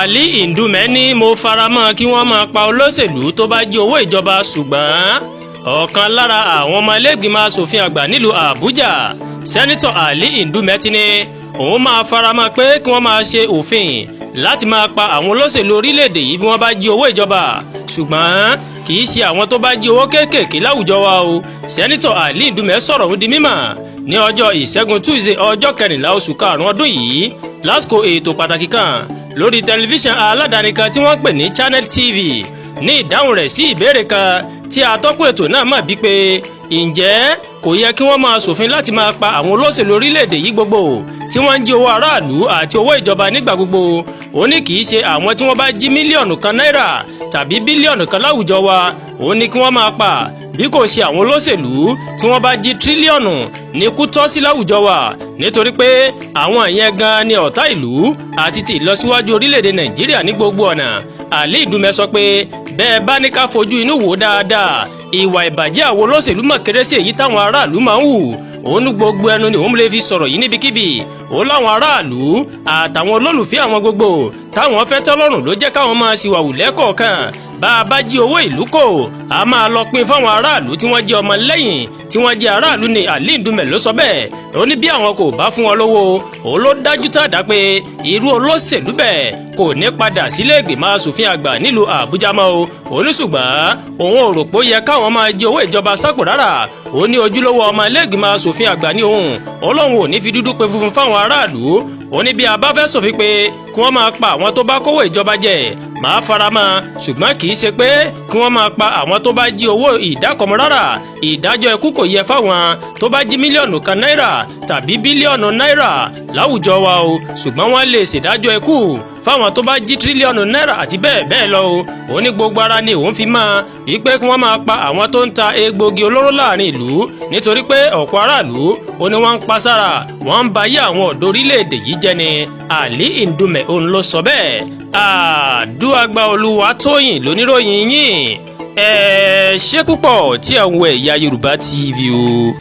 Ali Ndume ní mo faramọ́ kí wọ́n máa pa olóṣèlú tó bá jí owó ìjọba, ṣùgbọ́n ọ̀kan lára àwọn ọmọ ilé-ìgbìmọ̀ asòfin àgbà nílùú Àbújá, sẹ́nitọ̀ Ali Ndume ti ní òun máa faramọ́ pé kí wọ́n máa ṣe òfin láti máa pa àwọn olóṣèlú orílẹ̀-èdè yìí bí wọ́n bá jí owó ìjọba, ṣùgbọ́n kì í ṣe àwọn tó bá jí owó kéékèèké láwùjọ wa o. Sẹ́nitọ̀ Ali Ndume sọ̀rọ̀ ọ̀hún di mímọ̀ ní ọjọ́ ìṣẹ́gun Tuesday ọjọ́ 14 oṣù karùn-ún ọdún yìí lásìkò ètò pàtàkì kan lórí tẹlifíṣàn aládàáni kan tí wọ́n pè ní Channel TV. Ní ìdáhùn rẹ̀ sí ìbéèrè kan tí atọ́kùn ètò náà mọ̀ bí pé ǹjẹ́ kò yẹ kí wọ́n máa ṣòfin láti máa pa àwọn olóṣèlú orílẹ̀-èdè yìí gbogbo tí wọ́n ń jí owó aráàlú àti owó ìjọba nígbà gbogbo. Ó ní kì í ṣe àwọn tí wọ́n bá jí mílíọ̀nù kan náírà tàbí bílíọ̀nù kan láwùjọ wa ó ní kí wọ́n máa pa, bí kò ṣe àwọn olóṣèlú tí wọ́n bá jí tírílíọ̀nù ní kú tọ́ sí láwùjọ wa, nítorí pé àwọn ìyẹn gan ni ọ̀tá ìlú àti ti ìlọsíwájú orílẹ̀-èdè Nàìjíríà ní gbogbo ọ̀nà. Ali Ndume sọ pé bẹ́ẹ̀ bá ní ká fojú inú wò dáadáa, ìwà ìbàjẹ́ àwọn olóṣèlú mọ̀ kéré sí èyí táwọn aráàlú máa ń hù. Òun gbogbo ẹnu ni òun lè fi sọ̀rọ̀ yìí níbikíbi. Òun láwọn aráàlú àtàwọn olólùfẹ́ àwọn gbogbo táwọn fẹ́ tẹ́lọ́rùn ló jẹ́ káwọn máa ṣìwàwù lẹ́kọ̀ọ̀kan. Bá a bá jí owó ìlú kò, a máa lọ pín fáwọn aráàlú tí wọ́n jẹ́ ọmọ lẹ́yìn tí wọ́n jẹ́ aráàlú ni Ali Ndume ló sọ bẹ́ẹ̀. Ó ní bí àwọn kò bá fún wọn lówó, òun ló dájú tàdá pé irú olóṣèlú bẹ́ẹ̀ kò ní padà sílé ìgbìmọ̀ asòfin àgbà nílùú Àbújá mọ́ o. Ó ní ṣùgbọ́n òun ò rò pé ó yẹ káwọn máa jí owó ìjọba sápò rárá. Ó ní ojúlówó ọmọ ilé ìgbìmọ̀ asòfin àgbà ní òun, Ọlọ́run ò ní fi dúdú pe funfun fáwọn aráàlú. Ó ní bí a bá fẹ́ ṣòfin pé kí wọ́n máa pa àwọn tó bá kówó ìjọba jẹ, máa faramọ́, ṣùgbọ́n kì í ṣe pé kí wọ́n máa pa àwọn tó bá jí owó ìdákọ̀mọ́ rárá. Ìdájọ́ ikú kò yẹ fáwọn tó bá jí mílíọ̀nù kan náírà tàbí bílíọ̀nù náírà láwùjọ wa o, ṣùgbọ́n wọ́n lè ṣèdájọ́ ikú fáwọn tó bá jí tírílíọ̀nù náírà àti bẹ́ẹ̀ bẹ́ẹ̀ lọ o. Ó ní gbogbo ara ni òun fi mọ́ wípé kí wọ́n máa pa àwọn tó ń ta egbògi olóró láàrin ìlú, nítorí pé ọ̀pọ̀ aráàlú ó ní wọ́n ń pa sára, wọ́n ń ba ayé àwọn ọ̀dọ́ orílẹ̀-èdè yìí jẹ́ ni. Ali Ndume òun ló sọ bẹ́ẹ̀. Àdúràgbà Olúwatóyìn lóníròyìn yín. Ẹ ṣé púpọ̀ tí ẹ ń wo Ẹ̀yà Yorùbá TV o.